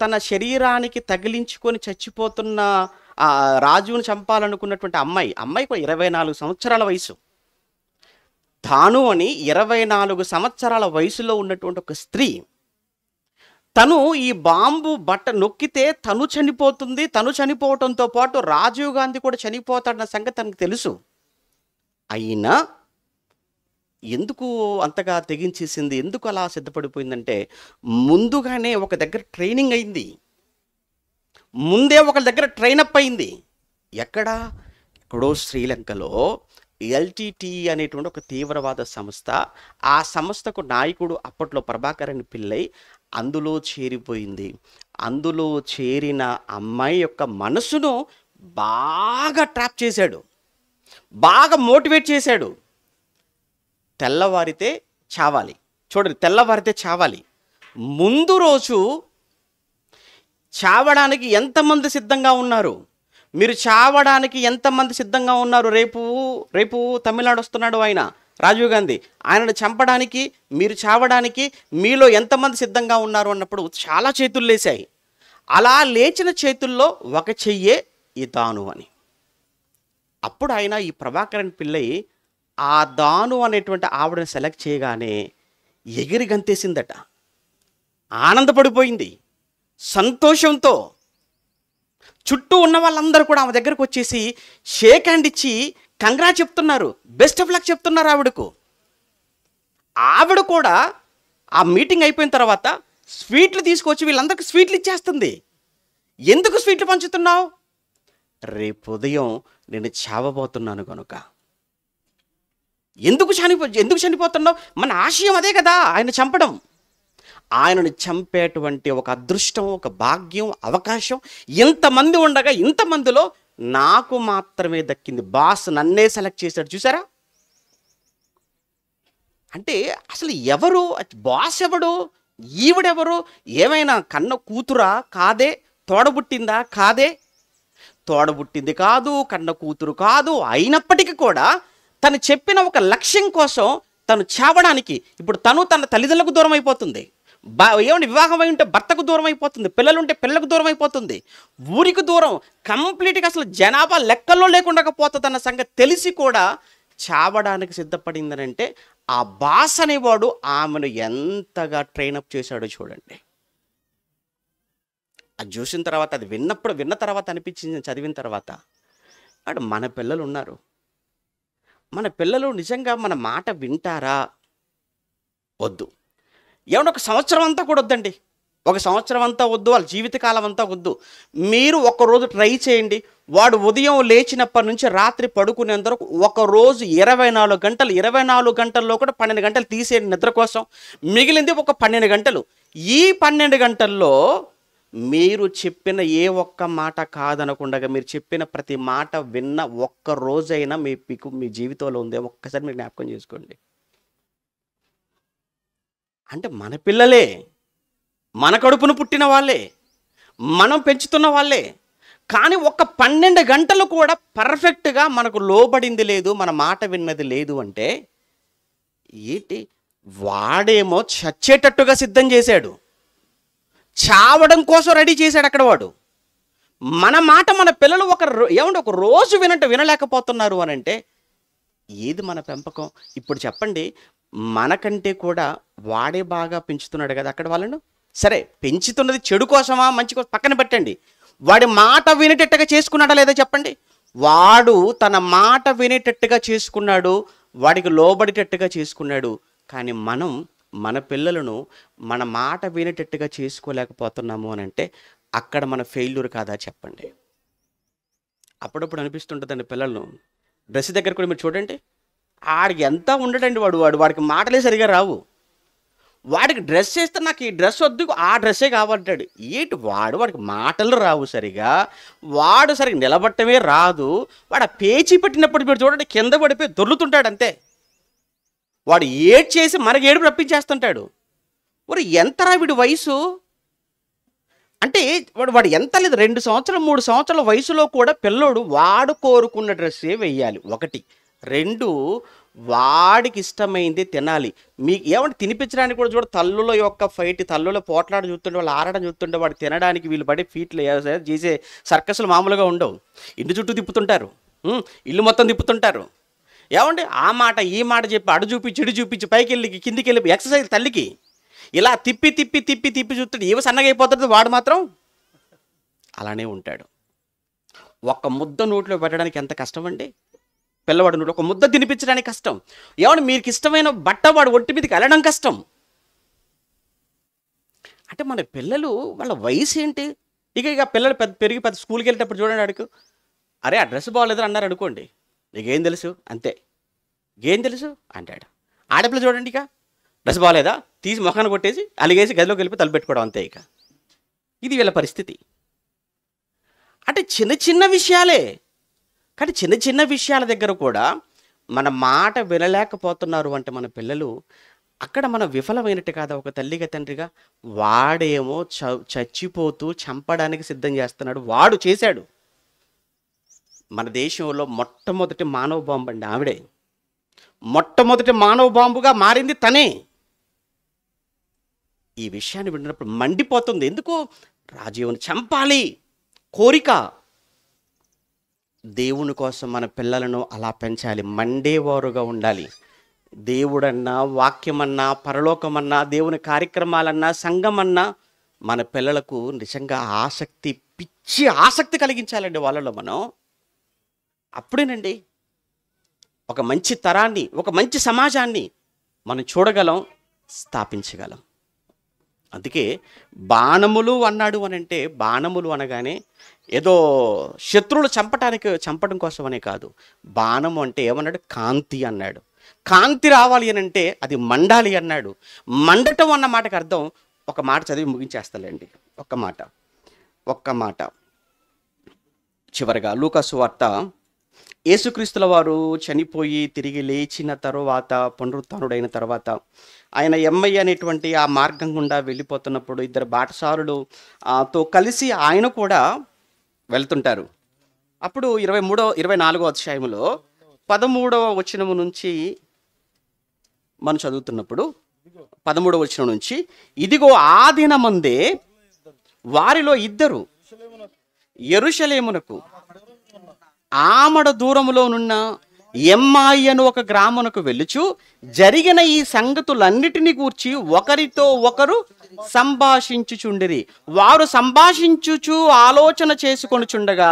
తన శరీరానికి తగిలించుకొని చచ్చిపోతున్న రాజుని చంపాలనుకున్నటువంటి అమ్మాయికి 24 సంవత్సరాల వయసు. తాను అని 24 సంవత్సరాల వయసులో ఉన్నటువంటి ఒక స్త్రీ, తను ఈ బాంబు బట్ట నొక్కితే తను చనిపోతుంది. తను చనిపోవటంతో పాటు రాజీవ్ గాంధీ కూడా చనిపోతాడన్న సంగతి తనకు తెలుసు. అయినా ఎందుకు అంతగా తెగించేసింది, ఎందుకు అలా సిద్ధపడిపోయిందంటే, ముందుగానే ఒక దగ్గర ట్రైనింగ్ అయింది. ముందే ఒక దగ్గర ట్రైనప్ అయింది. ఎక్కడో శ్రీలంకలో ఎల్టీటీ అనేటువంటి ఒక తీవ్రవాద సంస్థ. ఆ సంస్థకు నాయకుడు అప్పట్లో ప్రభాకరన్ పిల్లై అందులో చేరిపోయింది. అందులో చేరిన అమ్మాయి యొక్క మనసును బాగా ట్రాప్ చేశాడు, బాగా మోటివేట్ చేశాడు. తెల్లవారితే చావాలి. చూడండి, తెల్లవారితే చావాలి. ముందు రోజు చావడానికి ఎంతమంది సిద్ధంగా ఉన్నారు? మీరు చావడానికి ఎంతమంది సిద్ధంగా ఉన్నారు? రేపు తమిళనాడు వస్తున్నాడు ఆయన, రాజీవ్ గాంధీ. ఆయనను చంపడానికి, మీరు చావడానికి మీలో ఎంతమంది సిద్ధంగా ఉన్నారు అన్నప్పుడు చాలా చేతులు లేచాయి. అలా లేచిన చేతుల్లో ఒక చెయ్యే ఈ దాను అని. అప్పుడు ఆయన, ఈ ప్రభాకరన్ పిల్లై, ఆ దాను అనేటువంటి ఆవిడని సెలెక్ట్ చేయగానే ఎగిరి గంతేసిందట. ఆనందపడిపోయింది సంతోషంతో. చుట్టూ ఉన్న వాళ్ళందరూ కూడా ఆమె దగ్గరకు వచ్చేసి షేక్ హ్యాండ్ ఇచ్చి కంగ్రాట్ చెప్తున్నారు, బెస్ట్ ఆఫ్ లక్ చెప్తున్నారు ఆవిడకు. ఆవిడ కూడా ఆ మీటింగ్ అయిపోయిన తర్వాత స్వీట్లు తీసుకొచ్చి వీళ్ళందరికీ స్వీట్లు ఇచ్చేస్తుంది. ఎందుకు స్వీట్లు పంచుతున్నావు? రేపు ఉదయం నేను చావబోతున్నాను కనుక. ఎందుకు చనిపోతున్నావు? మన ఆశయం అదే కదా, ఆయన చంపడం. ఆయనను చంపేటువంటి ఒక అదృష్టం, ఒక భాగ్యం, అవకాశం ఇంతమంది ఉండగా ఇంతమందిలో నాకు మాత్రమే దక్కింది. బాస్ నన్నే సెలెక్ట్ చేశాడు. చూసారా? అంటే అసలు ఎవరు బాస్? ఎవడు? ఈవిడెవరు? ఏమైనా కన్న కూతురా? కాదే. తోడబుట్టిందా? కాదే. తోడబుట్టింది కాదు, కన్న కూతురు కాదు. అయినప్పటికీ కూడా తను చెప్పిన ఒక లక్ష్యం కోసం తను చావడానికి, ఇప్పుడు తను తన తల్లిదండ్రులకు దూరం అయిపోతుంది. ఏమంటే వివాహం అయి ఉంటే భర్తకు దూరం అయిపోతుంది, పిల్లలుంటే పిల్లలకు దూరం అయిపోతుంది, ఊరికి దూరం, కంప్లీట్గా అసలు జనాభా లెక్కల్లో లేకుండా పోతుందన్న సంగతి తెలిసి కూడా చావడానికి సిద్ధపడిందనంటే ఆ బాస్ అనేవాడు ఆమెను ఎంతగా ట్రైనప్ చేశాడో చూడండి. అది చూసిన తర్వాత, అది విన్న తర్వాత అనిపించింది, చదివిన తర్వాత అంటే మన పిల్లలు ఉన్నారు. మన పిల్లలు నిజంగా మన మాట వింటారా? వద్దు. ఏమన్నా ఒక సంవత్సరం అంతా కూడా వద్దండి. ఒక సంవత్సరం అంతా వద్దు, వాళ్ళ జీవితకాలం అంతా వద్దు. మీరు ఒక్కరోజు ట్రై చేయండి. వాడు ఉదయం లేచినప్పటి నుంచి రాత్రి పడుకునేంత వరకు ఒకరోజు 24 గంటలు, 24 గంటల్లో కూడా 12 గంటలు తీసేయండి నిద్ర కోసం. మిగిలింది ఒక 12 గంటలు. ఈ 12 గంటల్లో మీరు చెప్పిన ఏ ఒక్క మాట కాదనకుండా మీరు చెప్పిన ప్రతి మాట విన్న ఒక్క రోజైనా మీ జీవితంలో ఉందే ఒక్కసారి మీరు జ్ఞాపకం చేసుకోండి. అంటే మన పిల్లలే, మన కడుపును పుట్టిన వాళ్ళే, మనం పెంచుతున్న వాళ్ళే. కానీ ఒక 12 గంటలు కూడా పర్ఫెక్ట్గా మనకు లోబడింది లేదు, మన మాట విన్నది లేదు అంటే ఏంటి? వాడేమో చచ్చేటట్టుగా సిద్ధం చేశాడు, చావడం కోసం రెడీ చేశాడు అక్కడ వాడు. మన మాట మన పిల్లలు ఒక రోజు వినలేకపోతున్నారు అని అంటే ఏది మన పెంపకం? ఇప్పుడు చెప్పండి. మనకంటే కూడా వాడే బాగా పెంచుతున్నాడు కదా అక్కడ వాళ్ళను. సరే, పెంచుతున్నది చెడు కోసమా మంచి కోసం పక్కన పెట్టండి. వాడి మాట వినేటట్టుగా చేసుకున్నాడా లేదా చెప్పండి. వాడు తన మాట వినేటట్టుగా చేసుకున్నాడు, వాడికి లోబడేటట్టుగా చేసుకున్నాడు. కానీ మనం మన పిల్లలను మన మాట వినేటట్టుగా చేసుకోలేకపోతున్నాము అని అంటే అక్కడ మన ఫెయిల్యూర్ కాదా చెప్పండి. అప్పుడప్పుడు అనిపిస్తుంటుందండి పిల్లలను. డ్రెస్ దగ్గర కూడా మీరు చూడండి, ఆడికి ఎంత ఉండడండి, వాడికి మాటలే సరిగా రావు. వాడికి డ్రెస్ వేస్తే నాకు ఈ డ్రెస్ వద్దు, ఆ డ్రెస్సే కావాలంటాడు. ఏంటి వాడికి మాటలు రావు సరిగా, వాడు సరిగా నిలబట్టమే రాదు. వాడు ఆ పేచీ పెట్టినప్పుడు మీరు చూడండి కింద పడిపోయి దొర్లుతుంటాడు అంతే. వాడు ఏడ్ చేసి మనకి ఏడుపు రప్పించేస్తుంటాడు. మరి ఎంతరా వీడి వయసు అంటే వాడు ఎంత లేదు, 2 సంవత్సరాలు 3 సంవత్సరాల వయసులో కూడా పిల్లోడు వాడు కోరుకున్న డ్రెస్సే వెయ్యాలి. 1, 2 వాడికి ఇష్టమైంది తినాలి. మీకు ఏమంటే తినిపించడానికి కూడా చూడ, తల్లుల యొక్క ఫైట్, తల్లుల పోట్లాడ చూస్తుంటే, వాళ్ళు ఆడడం చూస్తుంటే, వాడు తినడానికి వీళ్ళు పడే ఫీట్లు చేసే సర్కస్లు మామూలుగా ఉండవు. ఇంటి చుట్టూ తిప్పుతుంటారు, ఇల్లు మొత్తం తిప్పుతుంటారు. ఏమండి ఆ మాట ఈ మాట చెప్పి అడు చూపించి ఇడు చూపించి పైకి వెళ్ళి కిందికి వెళ్ళి ఎక్సర్సైజ్ తల్లికి ఇలా తిప్పి చూస్తుంటే ఏవో సన్నగా అయిపోతుంది, వాడు మాత్రం అలానే ఉంటాడు. ఒక్క ముద్ద నోట్లో పెట్టడానికి ఎంత కష్టం అండి. పిల్లవాడు నోట్లో ఒక ముద్ద తినిపించడానికి కష్టం. ఏమంటే మీకు ఇష్టమైన బట్ట వాడు ఒంటి మీదకి వెళ్ళడం కష్టం. అంటే మన పిల్లలు వాళ్ళ వయసు ఏంటి? ఇక పిల్లలు పెరిగి స్కూల్కి వెళ్ళేటప్పుడు చూడండి, అడుగు అరే ఆ డ్రెస్ బాగోలేదని అన్నారు అనుకోండి, నీకేం తెలుసు అంతే, ఏం తెలుసు అంటాడు. ఆడపిల్ల చూడండి, ఇక డ్రెస్ బాగోలేదా తీసి మొఖాన్ని కొట్టేసి అలిగేసి గదిలోకి వెళ్ళి తలుపు పెట్టుకోవడం అంతే. ఇక ఇది వీళ్ళ పరిస్థితి. అంటే చిన్న విషయాలే, కానీ చిన్న విషయాల దగ్గర కూడా మన మాట వినలేకపోతున్నారు అంటే మన పిల్లలు, అక్కడ మనం విఫలమైనట్టు కాదా ఒక తల్లిగా తండ్రిగా? వాడేమో చచ్చిపోతూ చంపడానికి సిద్ధం చేస్తున్నాడు, వాడు చేశాడు. మన దేశంలో మొట్టమొదటి మానవ బాంబు అండి ఆవిడే. మొట్టమొదటి మానవ బాంబుగా మారింది తనే. ఈ విషయాన్ని విన్నప్పుడు మండిపోతుంది. ఎందుకు? రాజీవుని చంపాలి కోరిక. దేవుని కోసం మన పిల్లలను అలా పెంచాలి, మండేవారుగా ఉండాలి. దేవుడన్నా, వాక్యమన్నా, పరలోకమన్నా, దేవుని కార్యక్రమాలన్నా, సంఘమన్నా మన పిల్లలకు నిజంగా పిచ్చి ఆసక్తి కలిగించాలండి వాళ్ళలో మనం. అప్పుడేనండి ఒక మంచి తరాన్ని, ఒక మంచి సమాజాన్ని మనం చూడగలం, స్థాపించగలం. అందుకే బాణములు అన్నాడు అని అంటే, బాణములు అనగానే ఏదో శత్రువులు చంపడం కోసం అనే కాదు. బాణము అంటే ఏమన్నాడు? కాంతి అన్నాడు. కాంతి రావాలి అని అంటే అది మండాలి అన్నాడు. మండటం అన్న మాటకు అర్థం, ఒక మాట చదివి ముగించేస్తాలేండి. ఒక్క మాట చివరగా లూకా సువార్త, యేసుక్రీస్తుల వారు చనిపోయి తిరిగి లేచిన తర్వాత, పునరుత్థానుడైన తర్వాత ఆయన ఎమ్మయ్య అనేటువంటి ఆ మార్గం గుండా వెళ్ళిపోతున్నప్పుడు ఇద్దరు బాటసారులు తో కలిసి ఆయన కూడా వెళ్తుంటారు. అప్పుడు 24వ అధ్యాయంలో 13వ వచనము నుంచి మనం చదువుతున్నప్పుడు 13వ వచనం నుంచి, ఇదిగో ఆ దినమందే వారిలో ఇద్దరు యెరూషలేమునకు ఆమడ దూరములోనున్న ఎమ్మాయి అను ఒక గ్రామమునకు వెళ్ళుచు జరిగిన ఈ సంగతులన్నిటిని గూర్చి ఒకరితో ఒకరు సంభాషించుచుండిరి. వారు సంభాషించుచు ఆలోచన చేసుకొనుచుండగా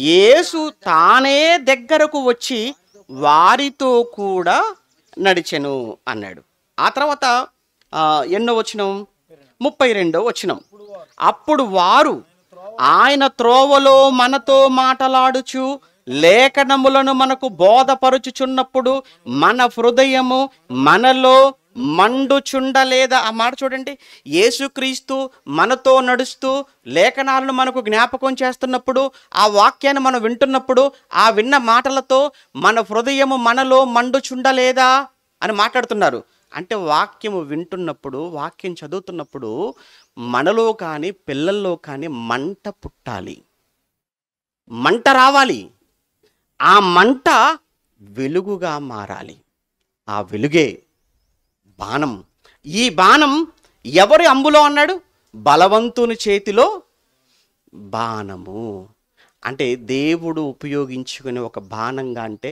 యేసు తానే దగ్గరకు వచ్చి వారితో కూడా నడిచెను అన్నాడు. ఆ తర్వాత ఎన్నో వచనం, 32వ వచనం, అప్పుడు వారు ఆయన త్రోవలో మనతో మాటలాడుచు లేఖనములను మనకు బోధపరుచుచున్నప్పుడు మన హృదయము మనలో మండుచుండలేదా? ఆ మాట చూడండి. యేసుక్రీస్తు మనతో నడుస్తూ లేఖనాలను మనకు జ్ఞాపకం చేస్తున్నప్పుడు, ఆ వాక్యాన్ని మనం వింటున్నప్పుడు, ఆ విన్న మాటలతో మన హృదయము మనలో మండుచుండలేదా అని మాట్లాడుతున్నారు. అంటే వాక్యము వింటున్నప్పుడు, వాక్యం చదువుతున్నప్పుడు మనలో కానీ పిల్లల్లో కానీ మంట పుట్టాలి, మంట రావాలి. ఆ మంట వెలుగుగా మారాలి. ఆ వెలుగే బాణం. ఈ బాణం ఎవరి అంబులో అన్నాడు? బలవంతుని చేతిలో బాణము. అంటే దేవుడు ఉపయోగించుకునే ఒక బాణంగా, అంటే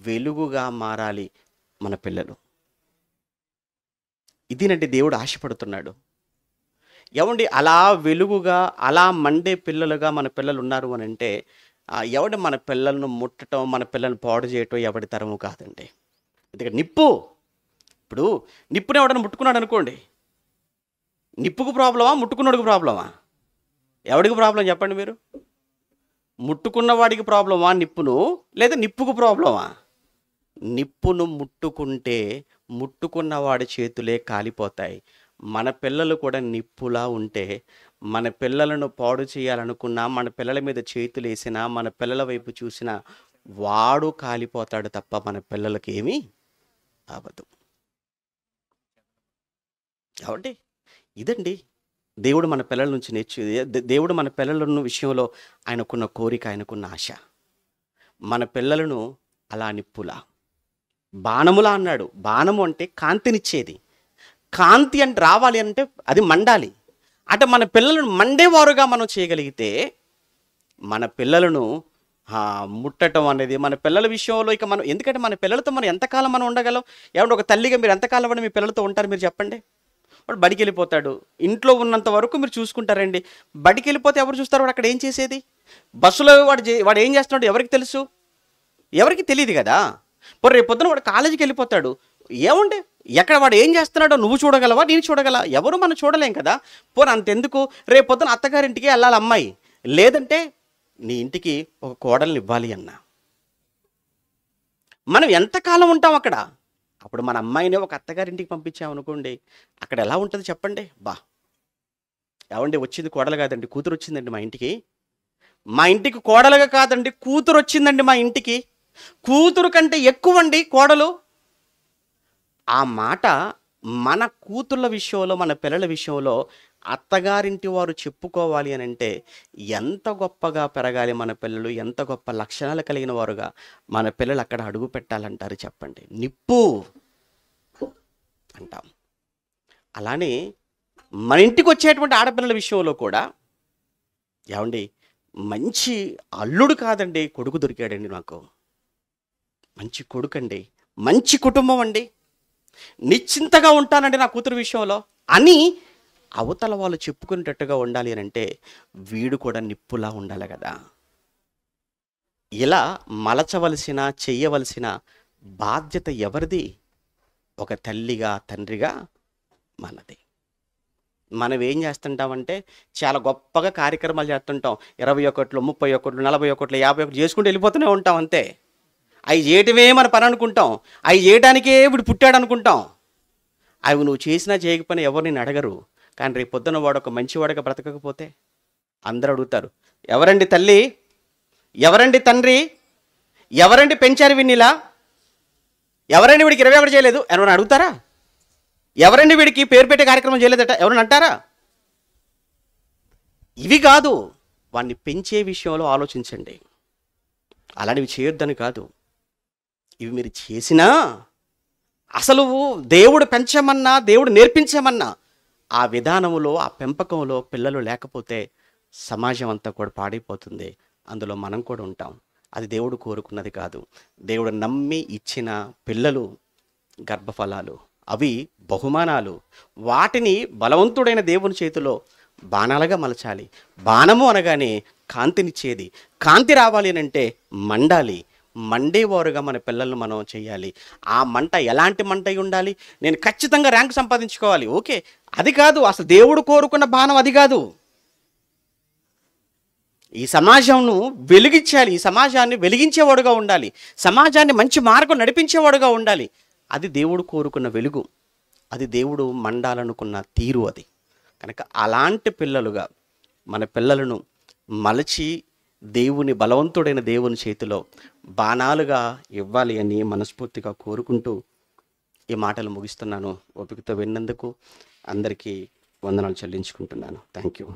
వెలుగుగా మారాలి మన పిల్లలు. ఇదేనంటే దేవుడు ఆశపడుతున్నాడు. ఎవండి అలా వెలుగుగా, అలా మండే పిల్లలుగా మన పిల్లలు ఉన్నారు అని అంటే, ఎవడు మన పిల్లలను ముట్టడం, మన పిల్లల్ని పాడు చేయటం ఎవడి తరము కాదండి. ఎందుకంటే ఇప్పుడు నిప్పుని ఎవడన్నా ముట్టుకున్నాడు అనుకోండి, నిప్పుకు ప్రాబ్లమా, ముట్టుకున్నాడికి ప్రాబ్లమా? ఎవడికి ప్రాబ్లం చెప్పండి మీరు? ముట్టుకున్న వాడికి ప్రాబ్లమా నిప్పును, లేదా నిప్పుకు ప్రాబ్లమా? నిప్పును ముట్టుకుంటే ముట్టుకున్న వాడి చేతులే కాలిపోతాయి. మన పిల్లలు కూడా నిప్పులా ఉంటే, మన పిల్లలను పాడు చేయాలనుకున్నా, మన పిల్లల మీద చేతులు వేసినా, మన పిల్లల వైపు చూసినా వాడు కాలిపోతాడు తప్ప మన పిల్లలకి ఏమీ అవ్వదు. కాబట్టి ఇదండి దేవుడు మన పిల్లల నుంచి దేవుడు మన పిల్లల విషయంలో ఆయనకున్న కోరిక, ఆయనకున్న ఆశ. మన పిల్లలను అలా నిప్పులా, బాణములా అన్నాడు. బాణము అంటే కాంతినిచ్చేది. కాంతి అంటే రావాలి అంటే అది మండాలి. అంటే మన పిల్లలను మండేవారుగా మనం చేయగలిగితే, మన పిల్లలను ముట్టడం అనేది మన పిల్లల విషయంలో ఇక మనం, ఎందుకంటే మన పిల్లలతో మనం ఎంతకాలం మనం ఉండగలం? ఏమంటే ఒక తల్లిగా మీరు ఎంతకాలం మీ పిల్లలతో ఉంటారు మీరు చెప్పండి? వాడు బడికి వెళ్ళిపోతాడు, ఇంట్లో ఉన్నంత వరకు మీరు చూసుకుంటారండి. బడికి వెళ్ళిపోతే ఎవరు చూస్తారు? వాడు అక్కడ ఏం చేసేది? బస్సులో వాడు ఏం చేస్తున్నాడు ఎవరికి తెలుసు? ఎవరికి తెలియదు కదా. రేపు పొద్దున వాడు కాలేజీకి వెళ్ళిపోతాడు, ఏముండే ఎక్కడ వాడు ఏం చేస్తున్నాడో నువ్వు చూడగలవా, నేను చూడగల? ఎవరు మనం చూడలేం కదా. అంతెందుకు, రేపు పొద్దున అత్తగారింటికి వెళ్ళాలి అమ్మాయి, లేదంటే నీ ఇంటికి ఒక కోడల్ని ఇవ్వాలి అన్నా, మనం ఎంతకాలం ఉంటాం అక్కడ? అప్పుడు మన అమ్మాయిని ఒక అత్తగారింటికి పంపించామనుకోండి, అక్కడ ఎలా ఉంటుంది చెప్పండి? ఏమండి, వచ్చింది కోడలు కాదండి, కూతురు వచ్చిందండి మా ఇంటికి. మా ఇంటికి కోడలుగా కాదండి, కూతురు వచ్చిందండి మా ఇంటికి. కూతురు కంటే ఎక్కువండి కోడలు. ఆ మాట మన కూతుళ్ళ విషయంలో, మన పిల్లల విషయంలో అత్తగారింటి వారు చెప్పుకోవాలి అని అంటే ఎంత గొప్పగా పెరగాలి మన పిల్లలు, ఎంత గొప్ప లక్షణాలు కలిగిన వారుగా మన పిల్లలు అక్కడ అడుగు పెట్టాలంటారు చెప్పండి? నిప్పు అంటాం. అలానే మన ఇంటికి వచ్చేటువంటి ఆడపిల్లల విషయంలో కూడా, ఏమండి, మంచి అల్లుడు కాదండి, కొడుకు దొరికాడండి నాకు, మంచి కొడుకు అండి, మంచి కుటుంబం అండి, నిశ్చింతగా ఉంటానండి నా కూతురు విషయంలో అని అవతల వాళ్ళు చెప్పుకునేటట్టుగా ఉండాలి అని అంటే వీడు కూడా నిప్పులా ఉండాలి కదా. ఇలా మలచవలసిన, చెయ్యవలసిన బాధ్యత ఎవరిది? ఒక తల్లిగా, తండ్రిగా మనది. మనం ఏం చేస్తుంటామంటే చాలా గొప్పగా కార్యక్రమాలు చేస్తుంటాం. 21, 31, 41, 51 చేసుకుంటూ వెళ్ళిపోతూనే ఉంటాం అంతే. అవి చేయటమే మన పని అనుకుంటాం. అవి చేయడానికే వీడు పుట్టాడు అనుకుంటాం. అవి నువ్వు చేసినా చేయకపోయినా ఎవరు నేను అడగరు. కానీ రేపు పొద్దున వాడు ఒక మంచివాడుగా బ్రతకకపోతే అందరూ అడుగుతారు, ఎవరండి తల్లి, ఎవరండి తండ్రి, ఎవరండి పెంచారు వీడినిలా, ఎవరండి వీడికి 21 చేయలేదు ఎవరైనా అడుగుతారా? ఎవరండి వీడికి పేరు పెట్టే కార్యక్రమం చేయలేదట ఎవరైనా అంటారా? ఇవి కాదు, వాడిని పెంచే విషయంలో ఆలోచించండి. అలాంటివి చేయొద్దని కాదు. ఇవి మీరు చేసినా అసలు దేవుడు పెంచమన్నా, దేవుడు నేర్పించమన్నా ఆ విధానంలో, ఆ పెంపకంలో పిల్లలు లేకపోతే సమాజం అంతా కూడా పాడైపోతుంది. అందులో మనం కూడా ఉంటాం. అది దేవుడు కోరుకున్నది కాదు. దేవుడు నమ్మి ఇచ్చిన పిల్లలు గర్భఫలాలు, అవి బహుమానాలు. వాటిని బలవంతుడైన దేవుని చేతిలో బాణాలుగా మలచాలి. బాణము అనగానే కాంతినిచ్చేది. కాంతి రావాలి అని అంటే మండాలి. మండేవారుగా మన పిల్లలను మనం చేయాలి. ఆ మంట ఎలాంటి మంట అయి ఉండాలి? నేను ఖచ్చితంగా ర్యాంక్ సంపాదించుకోవాలి, ఓకే, అది కాదు. అసలు దేవుడు కోరుకున్న బాణం అది కాదు. ఈ సమాజంను వెలిగించాలి. ఈ సమాజాన్ని వెలిగించేవాడుగా ఉండాలి. సమాజాన్ని మంచి మార్గం నడిపించేవాడుగా ఉండాలి. అది దేవుడు కోరుకున్న వెలుగు. అది దేవుడు మండాలనుకున్న తీరు అది. కనుక అలాంటి పిల్లలుగా మన పిల్లలను మలచి దేవుని, బలవంతుడైన దేవుని చేతిలో బాణాలుగా ఇవ్వాలి అని మనస్ఫూర్తిగా కోరుకుంటూ ఈ మాటలు ముగిస్తున్నాను. ఓపికతో విన్నందుకు అందరికీ వందనాలు చెల్లించుకుంటున్నాను. Thank you.